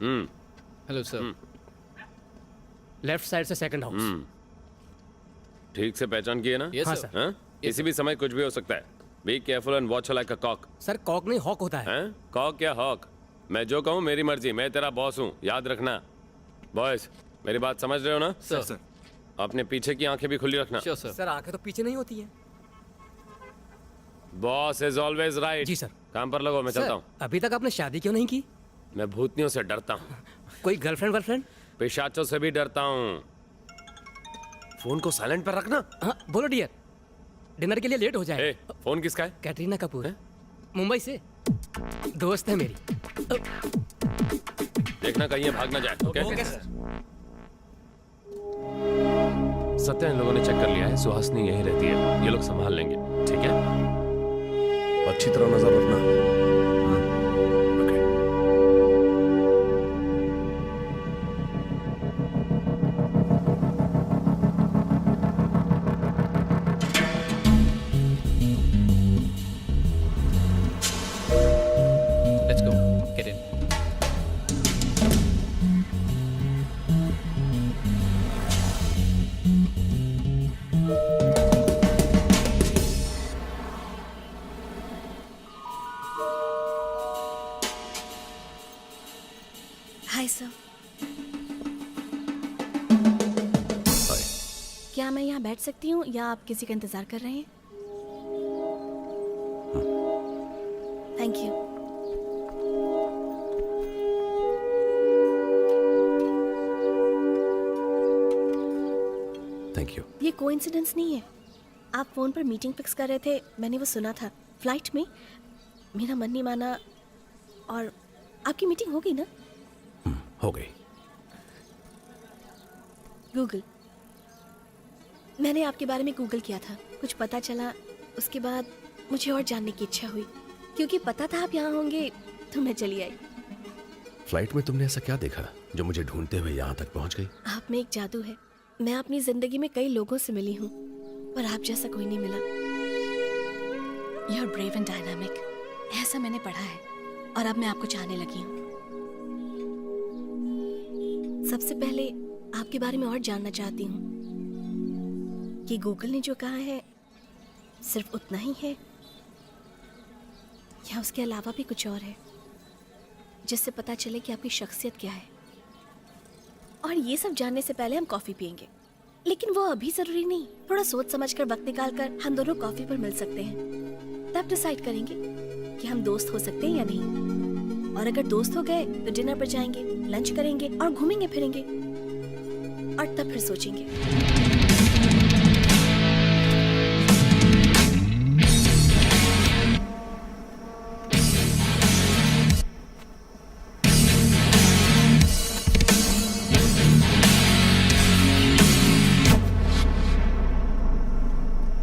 Hello sir. Left side से second house. ठीक से पहचान की है ना? Yes, sir. हाँ? किसी भी समय कुछ भी हो सकता है। Be careful and watch like a cock. Sir cock नहीं हॉक होता है। हैं? कॉक या हॉक? मैं जो कहूँ मेरी मर्जी, मैं तेरा बॉस हूँ, याद रखना। बॉयज मेरी बात समझ रहे हो ना? सर। अपने पीछे की आंखें भी खुली रखना। Sure sir. सर आंखें तो पीछे नहीं होती हैं। Boss is always right. जी सर। काम पर लगो, मैं चलता हूँ। अभी तक आपने शादी क्यों नहीं की? मैं भूतनियों से डरता हूँ। कोई गर्लफ्रेंड? पिशाचों से भी डरता हूँ। फोन को साइलेंट पर रखना। हाँ बोलो डियर, डिनर के लिए लेट हो जाए। ए, फोन किसका है? कैटरीना कपूर है, मुंबई से, दोस्त है मेरी। देखना कहीं भाग ना जाए। Okay sir. सत्या इन लोगों ने चेक कर लिया है, सुहासनी यहीं रहती है, ये लोग संभाल लेंगे। ठीक है, अच्छी तरह नजर रखना। Okay. Let's go, get in. Hi sir. Hi. क्या मैं यहाँ बैठ सकती हूँ या आप किसी का इंतजार कर रहे हैं? Thank you. Thank you. ये कोइंसिडेंस नहीं है। आप फोन पर मीटिंग फिक्स कर रहे थे, मैंने वो सुना था फ्लाइट में। मेरा मन नहीं माना और आपकी मीटिंग हो गई ना? हो गई। गूगल, मैंने आपके बारे में गूगल किया था, कुछ पता चला। उसके बाद मुझे और जानने की इच्छा हुई, क्योंकि पता था आप यहाँ होंगे तो मैं चली आई। फ्लाइट में तुमने ऐसा क्या देखा जो मुझे ढूंढते हुए यहाँ तक पहुँच गई? आप में एक जादू है। मैं अपनी जिंदगी में कई लोगों से मिली हूँ, पर आप जैसा कोई नहीं मिला। You are brave and dynamic, ऐसा मैंने पढ़ा है, और अब मैं आपको चाहने लगी हूँ। सबसे पहले आपके बारे में और जानना चाहती हूँ कि गूगल ने जो कहा है सिर्फ उतना ही है या उसके अलावा भी कुछ और है, जिससे पता चले कि आपकी शख्सियत क्या है। और ये सब जानने से पहले हम कॉफी पियेंगे, लेकिन वो अभी जरूरी नहीं। थोड़ा सोच समझकर वक्त निकालकर हम दोनों कॉफी पर मिल सकते हैं, तब डिसाइड करेंगे कि हम दोस्त हो सकते हैं या नहीं। और अगर दोस्त हो गए तो डिनर पर जाएंगे, लंच करेंगे और घूमेंगे फिरेंगे, और तब फिर सोचेंगे।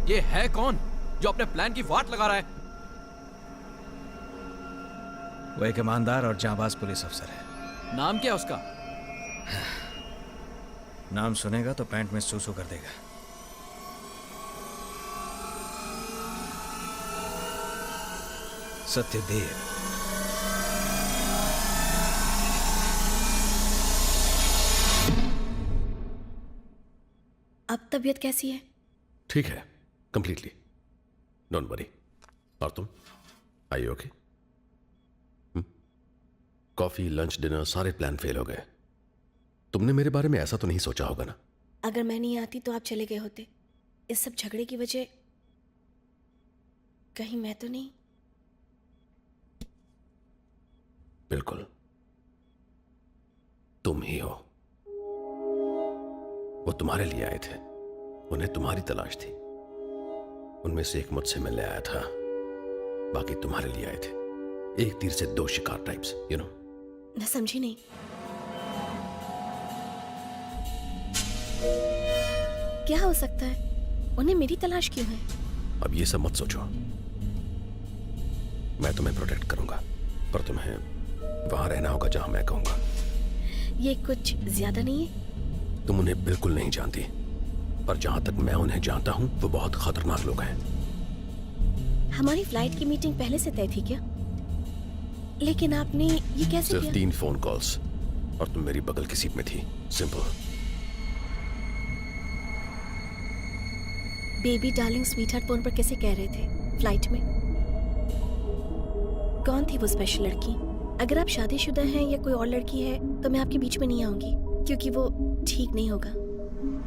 ये है कौन जो अपने प्लान की वाट लगा रहा है? वो एक ईमानदार और जांबाज पुलिस अफसर है। नाम क्या उसका? नाम सुनेगा तो पैंट में सूसू कर देगा। सत्यदेव। अब तबीयत कैसी है? ठीक है, कंप्लीटली, डोंट वरी। और तुम, are you okay? Coffee, lunch, dinner, सारे प्लान फेल हो गए। तुमने मेरे बारे में ऐसा तो नहीं सोचा होगा ना? अगर मैं नहीं आती तो आप चले गए होते। इस सब झगड़े की वजह कहीं मैं तो नहीं? बिल्कुल तुम ही हो। वो तुम्हारे लिए आए थे, उन्हें तुम्हारी तलाश थी। उनमें से एक मुझसे मिलने आया था, बाकी तुम्हारे लिए आए थे। एक तीर से दो शिकार टाइप्स, यू नो। मैं समझी नहीं। क्या हो सकता है? उन्हें मेरी तलाश क्यों है? अब ये सब मत सोचो। मैं तुम्हें प्रोटेक्ट करूंगा, पर तुम्हें वहां रहना होगा जहां मैं कहूंगा। ये कुछ ज्यादा नहीं है? तुम उन्हें बिल्कुल नहीं जानती, पर जहां तक मैं उन्हें जानता हूं वो बहुत खतरनाक लोग हैं। हमारी फ्लाइट की मीटिंग पहले से तय थी क्या? लेकिन आपने ये कैसे सिर्फ किया? 3 फोन कॉल्स, और तुम मेरी बगल की सीट में थी। Simple. Baby darling sweetheart phone पर कैसे कह रहे थे फ्लाइट में? कौन थी वो स्पेशल लड़की? अगर आप शादीशुदा हैं या कोई और लड़की है तो मैं आपके बीच में नहीं आऊंगी, क्योंकि वो ठीक नहीं होगा।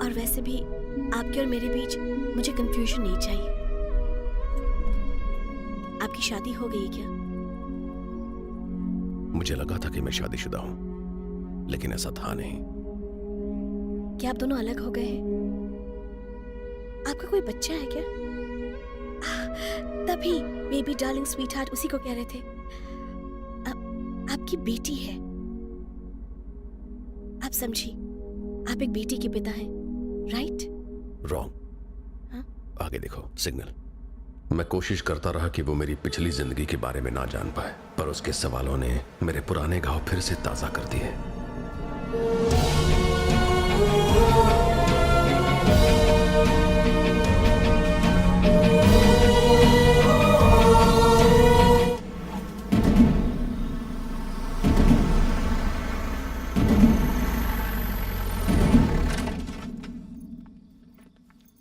और वैसे भी आपके और मेरे बीच मुझे कंफ्यूजन नहीं चाहिए। आपकी शादी हो गई क्या? मुझे लगा था कि मैं शादीशुदा हूं, लेकिन ऐसा था नहीं। क्या आप दोनों अलग हो गए हैं? आपका कोई बच्चा है क्या? तभी बेबी डार्लिंग स्वीटहार्ट उसी को कह रहे थे। आपकी बेटी है। आप समझी, आप एक बेटी के पिता हैं, राइट? रॉन्ग। हाँ? आगे देखो, सिग्नल। मैं कोशिश करता रहा कि वो मेरी पिछली जिंदगी के बारे में ना जान पाए, पर उसके सवालों ने मेरे पुराने घाव फिर से ताजा कर दिए।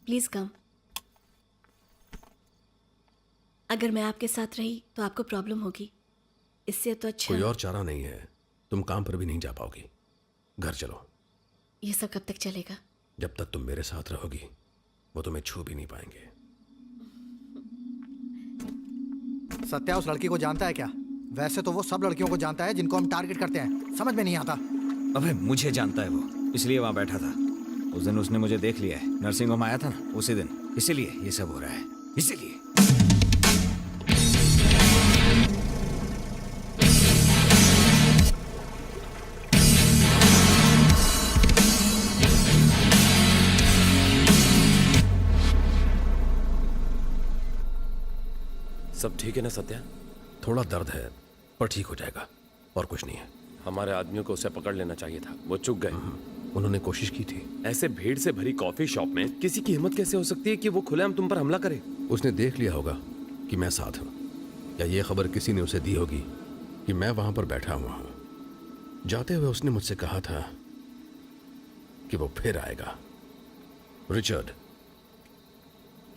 Please come. अगर मैं आपके साथ रही तो आपको प्रॉब्लम होगी, इससे तो अच्छा। कोई और चारा नहीं है। तुम काम पर भी नहीं जा पाओगी। घर चलो। ये सब कब तक चलेगा? जब तक तुम मेरे साथ रहोगी वो तुम्हें छू भी नहीं पाएंगे। सत्या उस लड़की को जानता है क्या? वैसे तो वो सब लड़कियों को जानता है जिनको हम टारगेट करते हैं। समझ में नहीं आता। अबे मुझे जानता है वो, इसलिए वहां बैठा था। उस दिन उसने मुझे देख लिया है। नर्सिंग होम आया था ना उसी दिन, इसीलिए ये सब हो रहा है। इसीलिए सब ठीक है ना सत्या? थोड़ा दर्द है पर ठीक हो जाएगा, और कुछ नहीं है। हमारे आदमियों को उसे पकड़ लेना चाहिए था, वो चूक गए। उन्होंने कोशिश की थी। ऐसे भीड़ से भरी कॉफी शॉप में किसी की हिम्मत कैसे हो सकती है कि वो खुलेआम तुम पर हमला करे? उसने देख लिया होगा कि मैं साथ हूं, या ये खबर किसी ने उसे दी होगी कि मैं वहां पर बैठा हुआ हूं। जाते हुए उसने मुझसे कहा था कि वो फिर आएगा। रिचर्ड,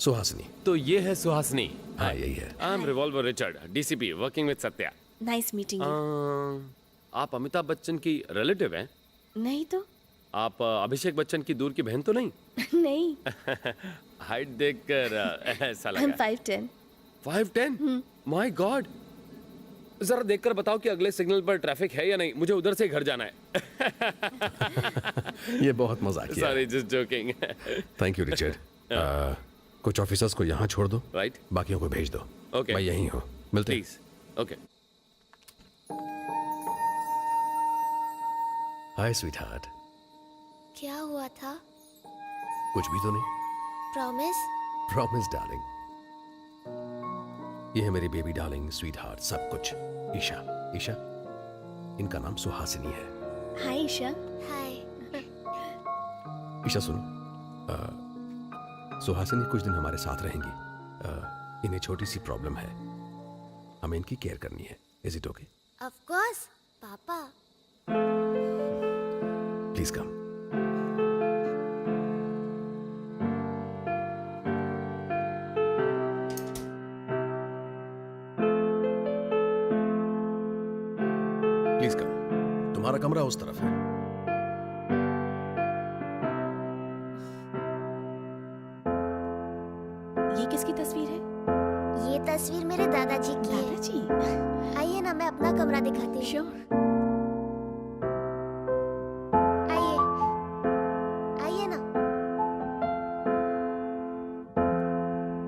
सुहासिनी। तो ये है सुहासिनी। हाँ, यही है। I am revolver Richard, DCP working with Satya. Nice meeting you. आप अमिताभ बच्चन की रिलेटिव हैं? नहीं तो। आप अभिषेक बच्चन की दूर की बहन तो नहीं? नहीं। हाइट देखकर ऐसा हम लगा। 5'10". 5'10"? My God. जरा देखकर बताओ कि अगले सिग्नल पर ट्रैफिक है या नहीं। मुझे उधर से घर जाना है। ये बहुत मजाकिया है। Sorry, just joking. Thank you Richard. कुछ ऑफिसर्स को यहाँ छोड़ दो, राइट? बाकियों को भेज दो। ओके। मैं यहीं हूँ, मिलते हैं। प्लीज। ओके। Hi sweetheart. क्या हुआ था? कुछ भी तो नहीं। प्रॉमिस? Promise darling. ये है मेरी बेबी डार्लिंग स्वीटहार्ट, सब कुछ। ईशा। ईशा, इनका नाम सुहासिनी है। हाय ईशा। हाय। ईशा सुनो, सुहासिनी कुछ दिन हमारे साथ रहेंगी। इन्हें छोटी सी प्रॉब्लम है, हमें इनकी केयर करनी है। Is it okay? Of course papa. Please come. Please come. तुम्हारा कमरा उस तरफ है। ये किसकी तस्वीर है? ये तस्वीर मेरे दादाजी की है। दादाजी? आइए ना, मैं अपना कमरा दिखाती हूँ। श्योर। आइए आइए ना।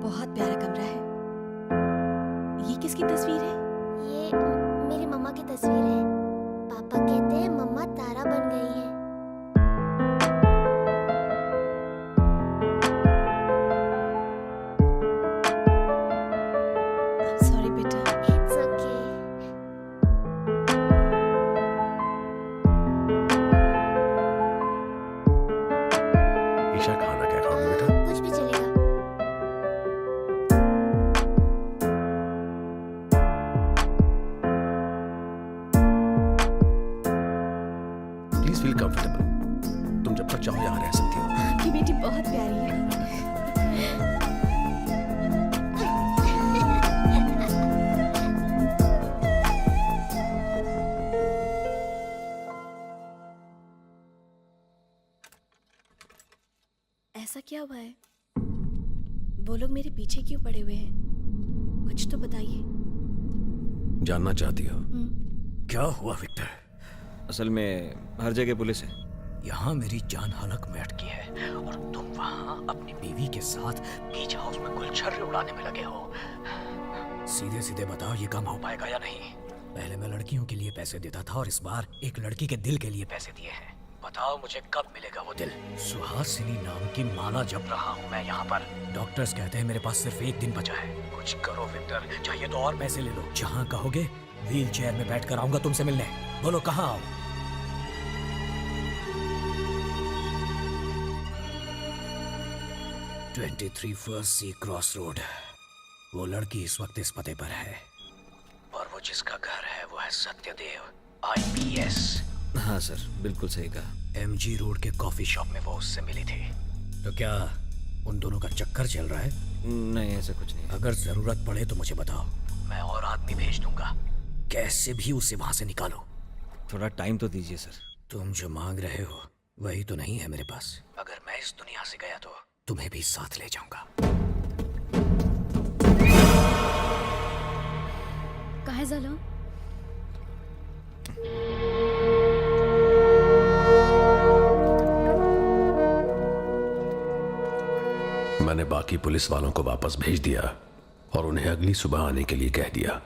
बहुत प्यारा कमरा है। ये किसकी तस्वीर है? ये मेरी मम्मा की तस्वीर है। पापा कहते हैं मम्मा तारा बन गई है। सॉरी बेटा। It's okay. Please feel comfortable. तुम जब तक चाहो यहाँ रह सकती हो। आपकी बेटी बहुत प्यारी है। ऐसा क्या हुआ है? वो लोग मेरे पीछे क्यों पड़े हुए हैं? कुछ तो बताइए। जानना चाहती हो? क्या हुआ विक्टर? असल में हर जगह पुलिस है। यहाँ मेरी जान हलक में अटकी है और तुम वहाँ अपनी बीवी के साथ बीच हाउस में गुलछर्रे उड़ाने में लगे हो। सीधे सीधे बताओ ये काम हो पाएगा या नहीं? पहले मैं लड़कियों के लिए पैसे देता था और इस बार एक लड़की के दिल के लिए पैसे दिए हैं। बताओ मुझे कब मिलेगा वो दिल? सुहासिनी नाम की माला जप रहा हूँ मैं यहाँ पर। डॉक्टर्स कहते हैं मेरे पास सिर्फ एक दिन बचा है। कुछ करो विक्टर, चाहिए तो और पैसे ले लो। जहाँ कहोगे व्हील चेयर में बैठ कर आऊंगा तुमसे मिलने। बोलो कहाँ आऊँ? फर्स्ट सी क्रॉस रोड। वो लड़की इस वक्त इस पते पर है और वो जिसका घर है वो है सत्यदेव IPS। हाँ सर, बिल्कुल सही कहा। MG रोड के कॉफी शॉप में वो उससे मिली थी। तो क्या उन दोनों का चक्कर चल रहा है? नहीं, ऐसा कुछ नहीं। अगर जरूरत पड़े तो मुझे बताओ, मैं और आदमी भेज दूंगा। कैसे भी उसे वहां से निकालो। थोड़ा टाइम तो दीजिए सर। तुम जो मांग रहे हो वही तो नहीं है मेरे पास। अगर मैं इस दुनिया से गया तो तुम्हें भी साथ ले जाऊंगा। काय झालं? मैंने बाकी पुलिस वालों को वापस भेज दिया और उन्हें अगली सुबह आने के लिए कह दिया।